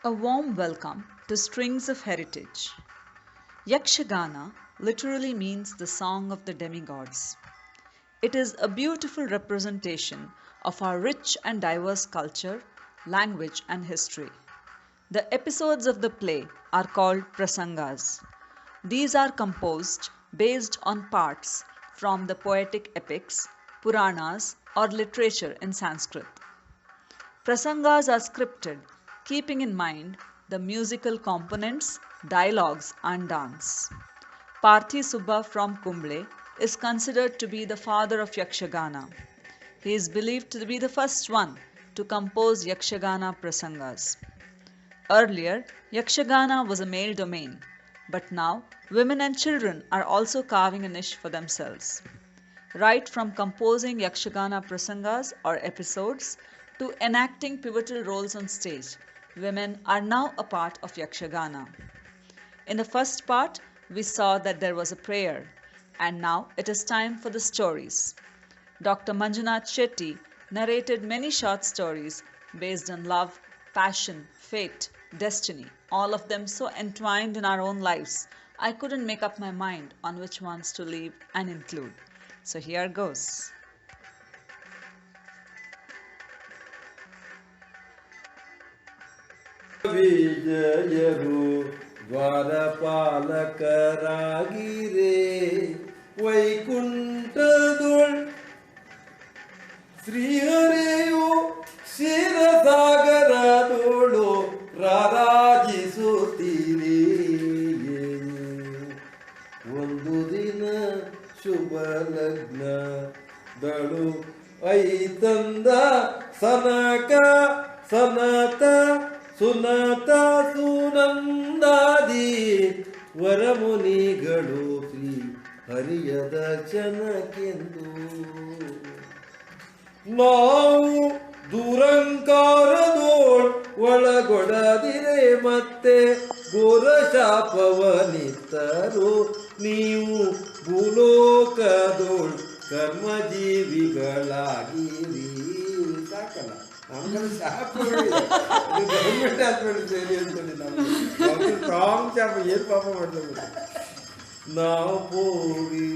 A warm welcome to Strings of Heritage. Yakshagana literally means the song of the demigods. It is a beautiful representation of our rich and diverse culture, language, and history. The episodes of the play are called prasangas. These are composed based on parts from the poetic epics, Puranas, or literature in Sanskrit. Prasangas are scripted, keeping in mind the musical components, dialogues, and dance. Parthi Subba from Kumble is considered to be the father of Yakshagana. He is believed to be the first one to compose Yakshagana prasangas. Earlier, Yakshagana was a male domain, but now women and children are also carving a niche for themselves. Right from composing Yakshagana prasangas or episodes to enacting pivotal roles on stage, women are now a part of Yakshagana. In the first part, we saw that there was a prayer, and now it is time for the stories. Dr. Manjunath Shetty narrated many short stories based on love, passion, fate, destiny, all of them so entwined in our own lives. I couldn't make up my mind on which ones to leave and include. So here goes. ವಿಜಯರು ದ್ವಾರಪಾಲಕರಾಗಿರೇ ವೈಕುಂಠದೊಳ್ ಶ್ರೀಹರಿಯು ಕ್ಷೀರಸಾಗರದೋಳು ರಾರಾಜಿಸುತ್ತೀರಿ ಒಂದು ದಿನ ಶುಭ ಲಗ್ನದಳು ಐತಂದ ಸನಕ ಸನತ ಸುನತ ಸುನಂದಾದಿ ವರಮುನಿಗಳು ಶ್ರೀ ಹರಿಯ ದರ್ಶನಕ್ಕೆಂದು ನಾವು ದುರಂಕಾರದೋಳ್ ಒಳಗೊಡದಿರೆ ಮತ್ತೆ ಘೋರ ಶಾಪವನಿತ್ತರು ನೀವು ಭೂಲೋಕದೋಳ್ ಕರ್ಮಜೀವಿಗಳಾಗಿರಿ ಸಾಕಲ್ಲ ನಮ್ಗೆಲ್ಲ ಶಾಪ ಗೌರ್ಮೆಂಟ್ ಹಾಸ್ಪಿಟಲ್ ಸೇರಿ ಅಂತೇಳಿ ನಮ್ಗೆ ಸ್ಟ್ರಾಂಗ್ ಶಾಪ ಏನು ಪಾಪ ಮಾಡ್ತಾರೆ ನಾವು ಹೋಗಿ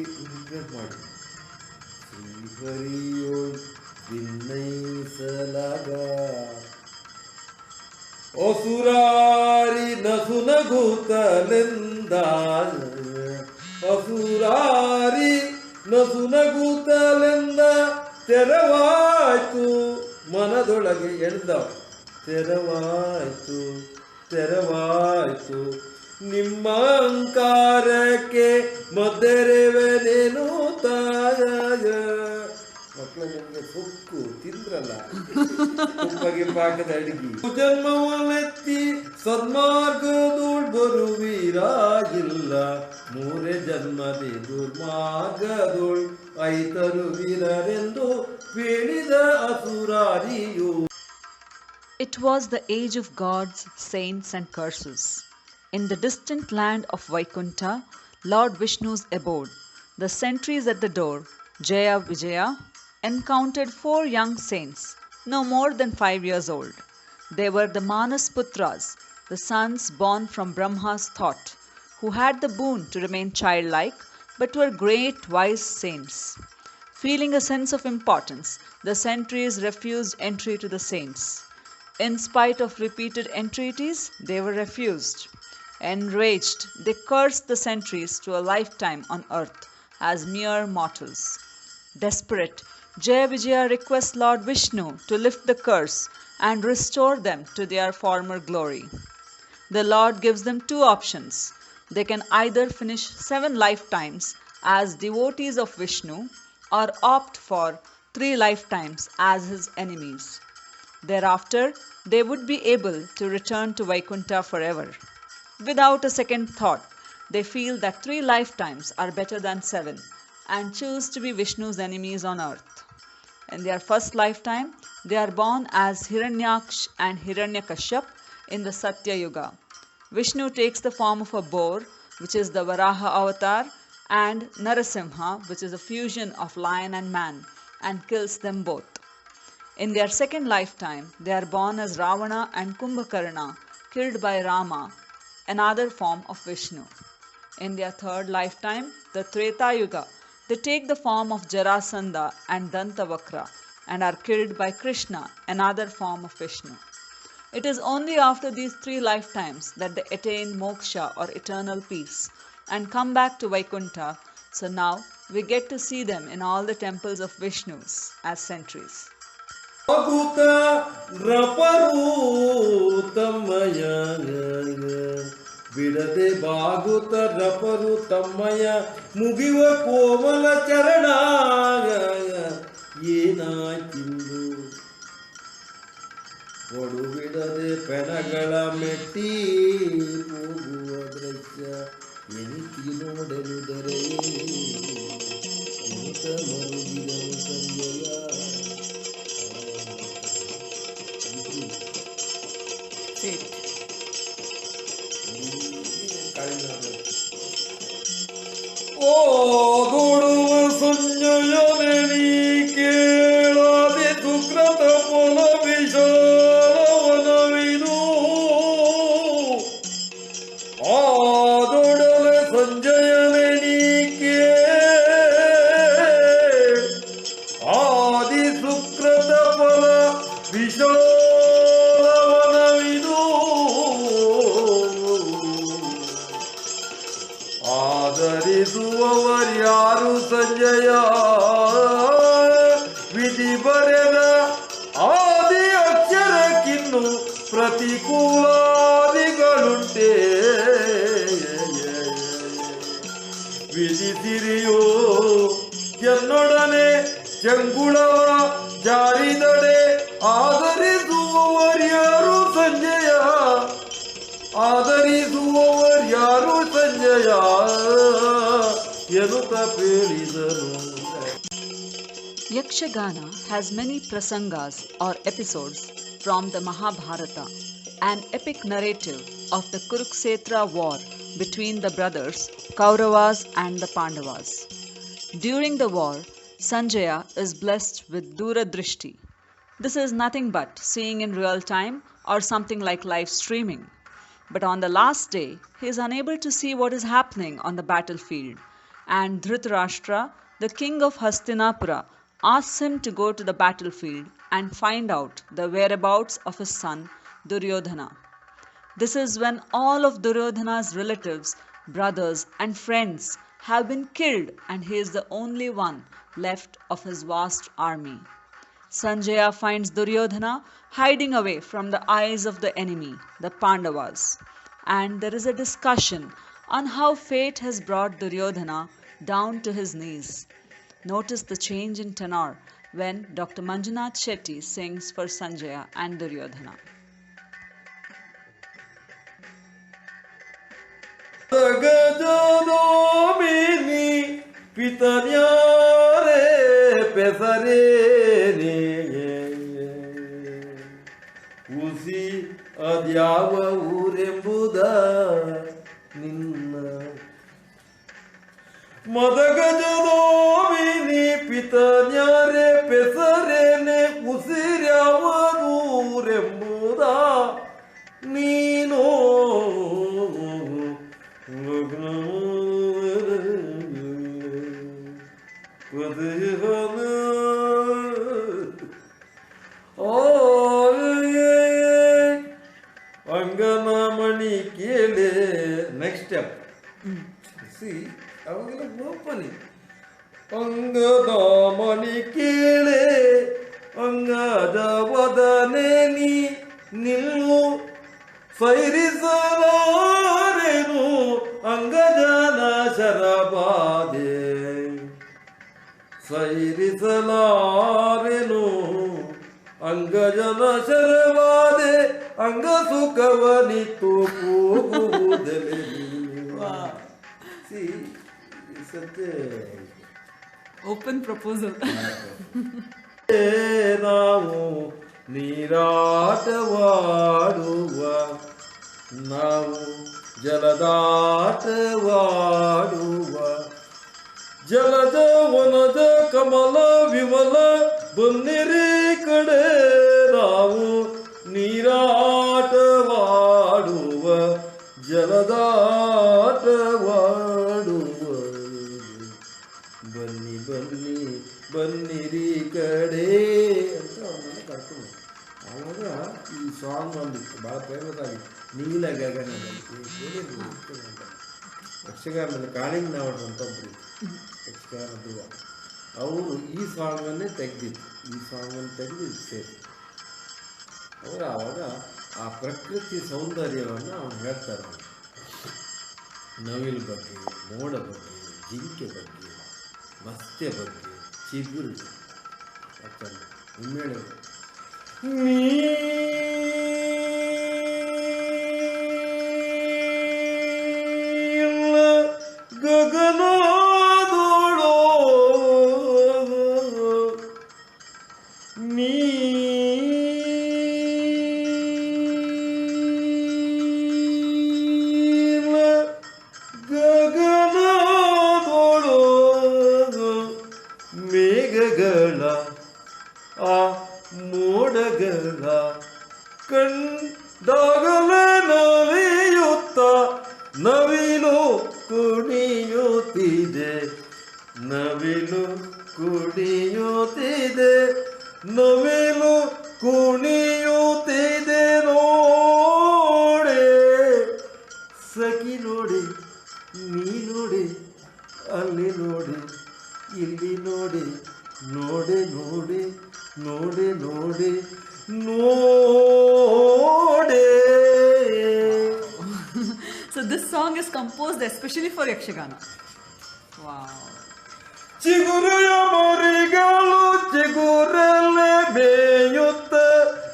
ಮಾಡಿ ಶ್ರೀಹರಿಯೋಳ್ ಭಿನ್ನೈಸಲಾಗ ಅಸುರಾರಿ ನಸುನಗೂತಲೆಂದ ಅಸುರಾರಿ ನಸುನಗೂತಲೆಂದ ತೆರವಾಯ್ತು ಮನದೊಳಗೆ ಎಳ್ದ ತೆರವಾಯ್ತು ತೆರವಾಯ್ತು ನಿಮ್ಮ ಅಹಂಕಾರಕ್ಕೆ ಮದ್ದೆರೆವೆನೇನು ತಾಯ ಮಕ್ಕಳು ನಿಮಗೆ ಸೊಕ್ಕು ತಿಂದ್ರಲ್ಲ ಉಪ್ಪಗೆ ಪಾಕದ ಅಡಿಗೆ ಜನ್ಮವನ್ನೆತ್ತಿ ಸನ್ಮಾರ್ಗದೋಳ್ ಬರುವೀರ ಇಲ್ಲ ಮೂರೇ ಜನ್ಮದಿ ದುರ್ಮಾರ್ಗದೋಳ್ ಐತರು ವೀರರೆಂದು ಹೇಳಿದ ಅಸುರಾರಿಯು. It was the age of gods, saints, and curses. In the distant land of Vaikunta, Lord Vishnu's abode, the sentries at the door, Jaya Vijaya, encountered 4 young saints, no more than 5 years old. They were the Manas Putras, the sons born from Brahma's thought, who had the boon to remain childlike but were great wise saints. Feeling a sense of importance, the sentries refused entry to the saints. In spite of repeated entreaties, they were refused. Enraged, they cursed the sentries to a lifetime on earth as mere mortals. Desperate, Jaya Vijaya requests Lord Vishnu to lift the curse and restore them to their former glory. The Lord gives them 2 options. They can either finish 7 lifetimes as devotees of Vishnu or opt for 3 lifetimes as his enemies. Thereafter, they would be able to return to Vaikunta forever. Without a second thought, they feel that 3 lifetimes are better than 7 and choose to be Vishnu's enemies on earth. In their first lifetime, they are born as Hiranyaksh and Hiranyakashyap in the Satya Yuga. Vishnu takes the form of a boar, which is the Varaha avatar, and Narasimha, which is a fusion of lion and man, and kills them both. In their second lifetime, they are born as Ravana and Kumbhakarna, killed by Rama, another form of Vishnu. In their third lifetime, the Treta Yuga, they take the form of Jarasandha and Dantavakra and are killed by Krishna, another form of Vishnu. It is only after these 3 lifetimes that they attain moksha or eternal peace and come back to Vaikuntha. So now we get to see them in all the temples of Vishnus as sentries. ಬಾಗುತ ರಪರು ಬಿಡದೆ ಬಾಗುತ ರಪರು ತಮ್ಮಯ ಮುಗಿವ ಕೋಮಲ ಚರಣ ಏನಾಯ್ತಿಂದು ಕೊಡು ಬಿಡದೆ ಪೆಣಗಳ ಮೆಟ್ಟಿ ಹೋಗುವ ದೃಶ್ಯ ಎನಿತಿ ನೋಡಲು ದರೆ ಮರುಗಿದನು ಸಂಜಯ. ಓ ದುಡುವ ಸಂಜಯನೆ ನೀ ಕೇಳದೆ ಸುಕೃತ ಪೊಲ ವಿಶಾಲವನವಿದು ಆ ದೊಡಲೆ ಸಂಜಯನೆ ನೀ ಆದಿ ಸುಕೃತ ಫಲ ವಿಶಾಲವನವಿದು ಆದರಿಸುವವರ್ಯಾರು ಸಂಜಯ ವಿಧಿ ಬರೆದ ಆದಿ ಅಕ್ಷರಕ್ಕಿನ್ನು ಪ್ರತಿಕೂಲಾದಿಗಳುಂಟೆ ವಿಧಿಸಿರಿಯೋ ಎನ್ನೊಡನೆ ಚಂಗುಳವ ಜಾರಿದಡೆ ಆದರಿಸುವವರ್ಯಾರು ಸಂಜಯ ಆದರಿಸುವವರ್ಯಾರು ಸಂಜಯ ಎನ್ನುತ್ತ ಪೇಳಿದನು. Yakshagana has many prasangas or episodes from the Mahabharata, an epic narrative of the Kurukshetra war between the brothers Kauravas and the Pandavas. During the war, Sanjaya is blessed with Duradrishti. This is nothing but seeing in real time or something like live streaming. But on the last day, he is unable to see what is happening on the battlefield, and Dhritarashtra, the king of Hastinapura, asks him to go to the battlefield and find out the whereabouts of his son Duryodhana. This is when all of Duryodhana's relatives, brothers, and friends have been killed, and he is the only one left of his vast army. Sanjaya finds Duryodhana hiding away from the eyes of the enemy, the Pandavas, and there is a discussion on how fate has brought Duryodhana down to his knees. Notice the change in tenor when Dr. Manjunath Shetty sings for Sanjaya and Duryodhana. ಗಜದೋಮಿನಿ ಪಿತನ್ಯಾರೆ ಪೆಸರೇನೆ ಉಸಿ ಅದ್ಯಾವ ಊರೆಂಬುದ ನಿನ್ನ ಮದಗಜದೋಮಿನಿ ಪಿತನ್ಯಾರೆ ಪೆಸರೇನೆ ಉಸಿರ್ಯಾವ ಊರೆಂಬುದ ನೀನೋ ಅಂಗನಮಣಿ ಕೇಳೆ next step C ಅವಾಗೆಲ್ಲ ಗೋಪನಿ ಅಂಗದ ಮಣಿ ಕೇಳೆ ಅಂಗದ ವದನೆ ನೀ ನಿಲ್ಲು ಸೈರಿಸಲಾರೆನು ಅಂಗಜನ ಶರಬಾದೆ ಸೈರಿಸಲಾರೆನು ಅಂಗಜನ ಶರಬಾದೆ ಅಂಗ ಸುಖವನಿತು ಕೂಗುವುದಲೆ C ಸತ್ಯ Open proposal. ನಾವು ನೀರಾಟವಾಡುವ ನಾವು ಜಲದಾಟವಾಡುವ ಜಲಜ ವನಜ ಕಮಲ ವಿಮಲ ಬನ್ನಿರಿ ಕಡೆ ನಾವು ನೀರಾಟವಾಡುವ ಸಾಂಗ್ ಒಂದಿತ್ತು ಭಾಳ ಫೇಮಸ್ ಆಗಿತ್ತು, ನೀಲ ಗಗನದಲ್ಲಿ ಕೇಳಿರ್ಬೋದು. ಯಕ್ಷಗಾನದಲ್ಲಿ ಕಾಳಿಂಗ್ ನಾವಡ್ ಅಂತ ಒಬ್ಬರು ಯಕ್ಷಗಾನ ಧ್ರುವ, ಅವರು ಈ ಸಾಂಗನ್ನೇ ತೆಗೆದಿತ್ತು, ಈ ಸಾಂಗನ್ನು ತೆಗೆದು ಸೇರಿ ಅವರು ಆವಾಗ ಆ ಪ್ರಕೃತಿ ಸೌಂದರ್ಯವನ್ನು ಅವನು ಹೇಳ್ತಾರೆ. ನವಿಲ್ ಬಗ್ಗೆ, ಮೋಡ ಬಗ್ಗೆ, ಜಿಂಕೆ ಬಗ್ಗೆ, ಮತ್ಸ್ಯ ಬಗ್ಗೆ, ಚಿಗುರು ಯಾಕಂದ್ರೆ ಹಿಮ್ಮೇಳ ಗಗನದೋಳೋ ಗಗನದೋಳೋ ಮೇಘಗಳ ಆ ಮೋಡಗಳ ಕಂಡಾಗಲೇ ನಲಿಯುತ್ತ ನವಿಲು ಕುಣಿಯುತ್ತಿದೆ, ನವಿಲು ಕುಣಿಯುತ್ತಿದೆ, ನವಿಲು ಕುಣಿಯುತ್ತಿದೆ ನೋಡೆ ಸಖಿ ನೋಡಿ, ನೀ ನೋಡಿ, ಅಲ್ಲಿ ನೋಡಿ, ಇಲ್ಲಿ ನೋಡಿ, ನೋಡೆ ನೋಡಿ, ನೋಡೆ ನೋಡಿ, ನೋಡೆ. So this song is composed especially for Yakshagana. Wow. ಚಿಗುರೆಯ ಮರಿಗಳು ಚಿಗುರಲ್ಲೇ ಬೇಯುತ್ತ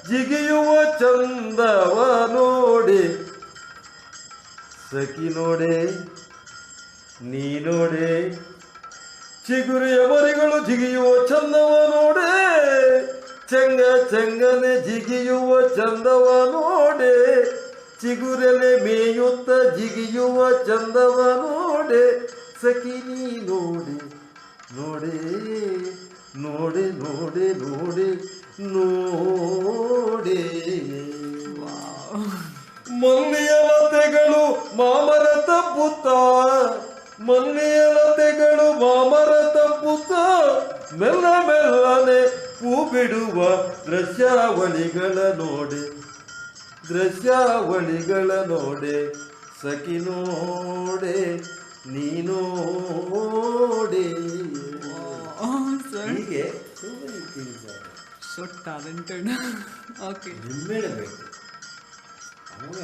ಜಿಗಿಯುವ ಚಂದವ ನೋಡಿ ಸಖಿ ನೋಡೆ, ನೀ ನೋಡೆ, ಚಿಗುರೆಯ ಮರಿಗಳು ಜಿಗಿಯುವ ಚಂದವ ನೋಡೆ, ಚೆಂಗ ಚೆಂಗನೆ ಜಿಗಿಯುವ ಚಂದವ ನೋಡೆ, ಚಿಗುರಲೆ ಮೇಯುತ್ತ ಜಿಗಿಯುವ ಚಂದವ ನೋಡೆ ಸಖಿ ನೀ ನೋಡೆ, ನೋಡೆ ನೋಡೆ ನೋಡೆ ನೋಡೆ ನೋಡೆ. ಮಲ್ಲಿಯ ಲತೆಗಳು ಮಾಮರ ತಪ್ಪುತ್ತ, ಮಲ್ಲಿಯ ಲತೆಗಳು ಮಾಮರ ತಪ್ಪುತ್ತ ಮೆಲ್ಲ ಮೆಲ್ಲನೆ ಹೂ ಬಿಡುವ ದೃಶ್ಯಾವಳಿಗಳ ನೋಡೆ, ದೃಶ್ಯಾವಳಿಗಳ ನೋಡೆ ಸಖಿ ನೋಡೆ, ನೀ ನೋಡೆ. ಹೀಗೆ So talented. Okay. ನಿಮ್ಮೇಳಬೇಕು ಅವಾಗ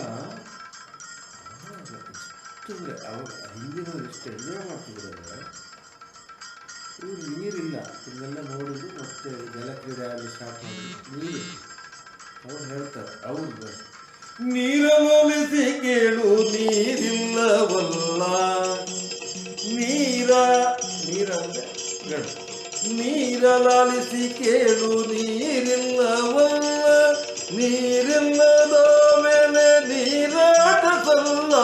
ಅವಾಗ ಹಿಂದಿನವ್ರು ಇಷ್ಟು ಎಂಜಾಯ್ ಮಾಡ್ತಿದ್ದಾರೆ. ಇವ್ರು ನೀರಿಲ್ಲ, ಇದನ್ನೆಲ್ಲ ನೋಡಿದ್ರು ಮತ್ತೆ ಜಲಕ್ರೀಡೆ ಆಗಲಿ ಸ್ಟಾರ್ಟ್ ಮಾಡಿದ್ರು, ನೀರು ಅವ್ರು ಹೇಳ್ತಾರೆ. ಅವ್ರು ನೀರಲಿಸಿ ಕೇಳು ನೀರಿಲ್ಲವಲ್ಲ, ನೀರ ನೀರ ಅಂದ್ರೆ ಗಂಡು, ನೀರಲಾಲಿಸಿ ಕೇಳು ನೀರಿಲ್ಲವಲ್ಲ, ನೀರಿಲ್ಲದ ಮೇಲೆ ನೀರಾಟ ಸಲ್ಲ,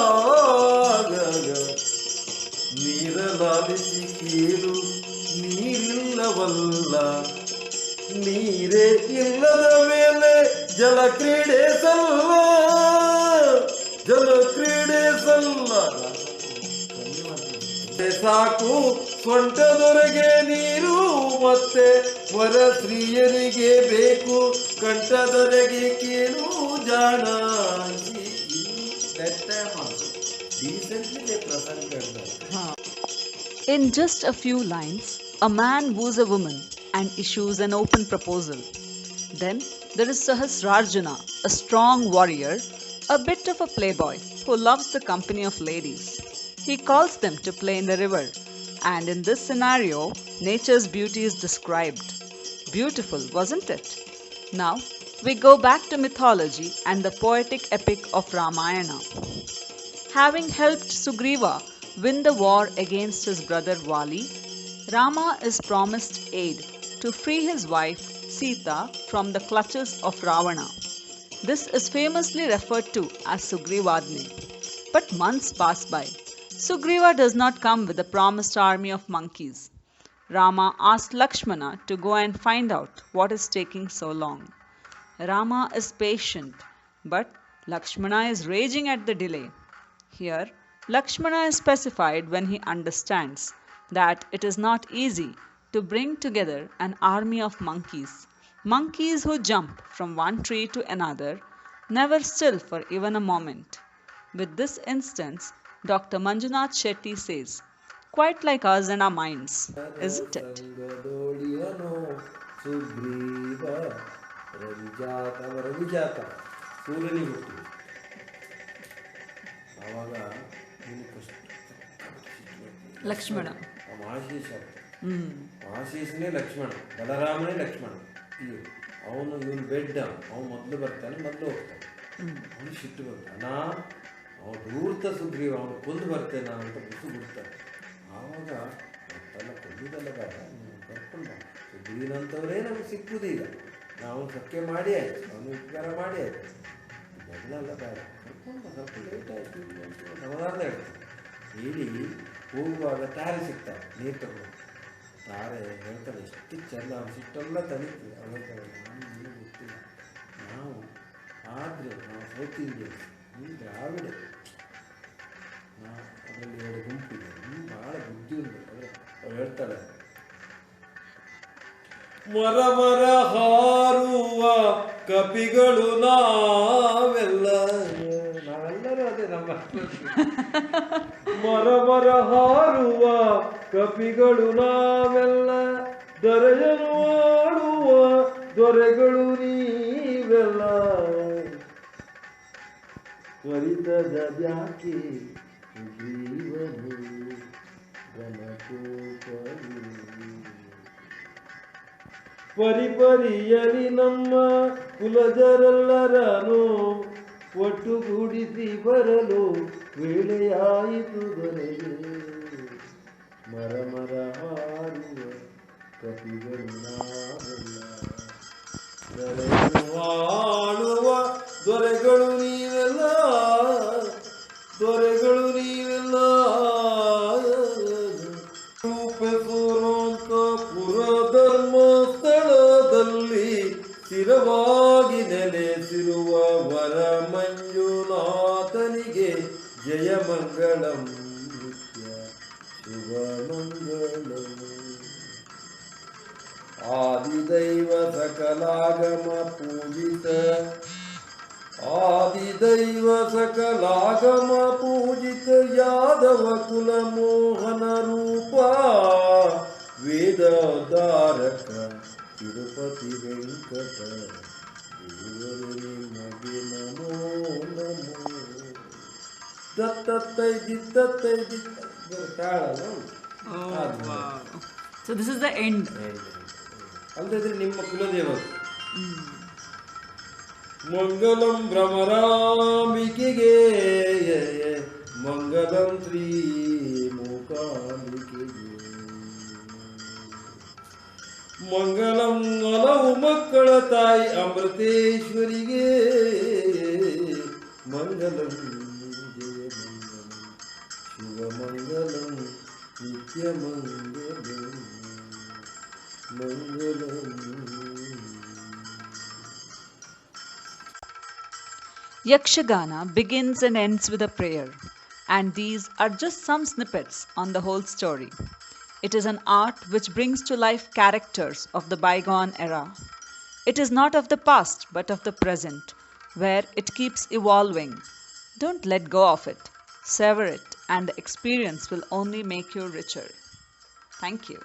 ನೀರಲಾಲಿಸಿ ಕೇಳು ನೀರಿಲ್ಲವಲ್ಲ, ನೀರೇ ಇಲ್ಲದ ಮೇಲೆ ಜಲಕ್ರೀಡೆ ಸಲ್ಲ, ಜಲಕ್ರೀಡೆ ಸಲ್ಲ. ಸಾಕು ಸೊಂಟದೊರೆಗೆ ನೀರು ಮತ್ತೆ ವರ ಸ್ತ್ರೀಯರಿಗೆ ಬೇಕು ಕಂಠದೊರೆಗೆ ಕೇಳು ಜಾಣ. In just a few lines, a man woos a woman and issues an open proposal. Then there is Sahasrarjuna, a strong warrior, a bit of a playboy who loves the company of ladies. He calls them to play in the river, and in this scenario, nature's beauty is described. Beautiful, wasn't it? Now, we go back to mythology and the poetic epic of Ramayana. Having helped Sugriva win the war against his brother Vali, Rama is promised aid to free his wife Sita from the clutches of Ravana. This is famously referred to as Sugrivadni. But months pass by. Sugriva does not come with the promised army of monkeys. Rama asks Lakshmana to go and find out what is taking so long. Rama is patient, but Lakshmana is raging at the delay. Here, Lakshmana is specified when he understands that it is not easy to bring together an army of monkeys, monkeys who jump from one tree to another, never still for even a moment. With this instance, Dr. Manjunath Shetty says, quite like us and our minds, isn't it? ಸಂಗದೋಳಿಯನೋ Sugriva ರವಿಜಾತ ಸೂರ್ಯನಿಗೆ ಹುಟ್ಟಿದ ಆವಾಗ ಇವ್ನು ಕಷ್ಟ ಲಕ್ಷ್ಮಣ. ಆಶೀಷ ಆಶೀಷನೇ ಲಕ್ಷ್ಮಣ, ಬಲರಾಮನೇ ಲಕ್ಷ್ಮಣ. ಇವನು ಬೆಡ್ಡ, ಅವನು ಮೊದಲು ಬರ್ತಾನೆ, ಮೊದಲು ಹೋಗ್ತಾನೆ. ಅವನು ಸಿಟ್ಟು ಬರ್ತಾನೆ, ಅವನು ದೂರ್ತ ಸುಗ್ರೀವ, ಅವನು ಕೊಂದು ಬರ್ತೇನಾ ಅಂತ ಬಿಟ್ಟು ಬಿಡ್ತಾನೆ. ಆವಾಗ ಮತ್ತೆಲ್ಲ ಕೊಂದಿದ್ದೆಲ್ಲ ಬೇಡ, ಕರ್ಕೊಂಡು ಸುಗ್ರೀವನಂಥವರೇ ನಮಗೆ ಸಿಕ್ಕುದೀಗ, ನಾವು ಸಖ್ಯ ಮಾಡಿ ಆಯ್ತು, ಅವನು ಉಪಕಾರ ಮಾಡಿ ಆಯ್ತು, ಮೊದಲೆಲ್ಲ ಬೇಡ, ಕರ್ಕೊಂಡು ಸ್ವಲ್ಪ ಲೇಟ್ ಆಯಿತು ಸಮಾಧಾನ ಹೇಳ್ತಾರೆ. ಹೇಳಿ ಹೋಗುವಾಗ ತಾರೆ ಸಿಗ್ತಾರೆ, ನೀರು ತಗೊಂಡು. ತಾರೆ ಹೇಳ್ತಾರೆ ಎಷ್ಟು ಚೆನ್ನ, ಅವ್ನು ಸಿಟ್ಟೆಲ್ಲ ತನೀತೀವಿ. ಅವ್ರು ಹೇಳ್ತಾರೆ ನಾನು ಗೊತ್ತಿಲ್ಲ, ನಾವು ಆದರೆ ನಾವು ಸೌತ್ ಇಂಡಿಯನ್ಸ್, ನೀವು ದ್ರಾವಿಡ, ನಾವು ಅದರಲ್ಲಿ ಎರಡು ಗುಂಪಿದೆ, ನೀವು ಭಾಳ ಬುದ್ಧಿ ಉಂಟು. ಅವ್ರು ಹೇಳ್ತಾಳೆ ಮರ ಮರ ಹಾರುವ ಕಪಿಗಳು ನಾವೆಲ್ಲರೂ ಅದೇ ನಮ್ಮ ಮರ ಮರ ಹಾರುವ ಕಪಿಗಳು ನಾವೆಲ್ಲ, ದೊರೆಯನು ಆಡುವ ದೊರೆಗಳು ನೀವೆಲ್ಲ, ತ್ವರಿತದ್ಯಾಕೆ ಸುಗ್ರೀವನು ಗಮಕೋಪರು, ಪರಿಪರಿಯಲಿ ನಮ್ಮ ಕುಲಜರೆಲ್ಲರನು ಒಟ್ಟುಗೂಡಿಸಿ ಬರಲು ವೇಳೆಯಾಯಿತು ದೊರೆಗೆ, ಮರ ಮರ ಹಾರುವ ಕಪಿಗಳು ನಾವೆಲ್ಲ, ದೊರೆಯನ್ನು ಆಳುವ ದೊರೆಗಳು ನೀವೆಲ್ಲ, ದೊರೆಗಳು ನೀವೆಲ್ಲ, ರೂಪಿಸೋರಂತ ಪುರಧರ್ಮ ಸ್ಥಳದಲ್ಲಿ ಸ್ಥಿರವಾಗಿ ನೆಲೆಸಿರುವ ವರ ಮಂಜುನಾಥನಿಗೆ ಜಯ ಮಂಗಳಂ ನಿತ್ಯ ಶುಭ ಮಂಗಳಂ. ಆದಿದೈವ ಸಕಲಾಗಮ ಪೂಜಿತ, ಆದಿದೈವ ಸಕಲಾಗಮ ಪೂಜಿತ ಯಾದವ ಕುಲ ಮೋಹನ ರೂಪ, ವೇದೋದ್ಧಾರಕ ತಿರುಪತಿ ವೆಂಕಟ ದೇವರು ನಿಮಗೆ ನಮೋ ನಮೋ. ದತ್ತತ್ತೈ ದಿತ್ತತ್ತೈ ದಿತ್ತ ತಾಳಲ್ಲ. So this is the end. ಅಲ್ಲದಿದ್ರೆ ನಿಮ್ಮ ಕುಲದೇವರು. ಮಂಗಲಂ ಭ್ರಮರಾಂಬಿಕೆಗೆ, ಮಂಗಲಂ ಶ್ರೀ ಮೂಕಾಂಬಿಕೆಗೆ, ಮಂಗಲಂ ಹಲವು ಮಕ್ಕಳ ತಾಯಿ ಅಮೃತೇಶ್ವರಿಗೆ, ಮಂಗಲಂ ಜಯ ಮಂಗಲಂ ಶಿವ ಮಂಗಲಂ ನಿತ್ಯ ಮಂಗಲಂ ಮಂಗಲಂ. Yakshagana begins and ends with a prayer, and these are just some snippets on the whole story. It is an art which brings to life characters of the bygone era. It is not of the past but of the present, where it keeps evolving. Don't let go of it. Savor it, and the experience will only make you richer. Thank you.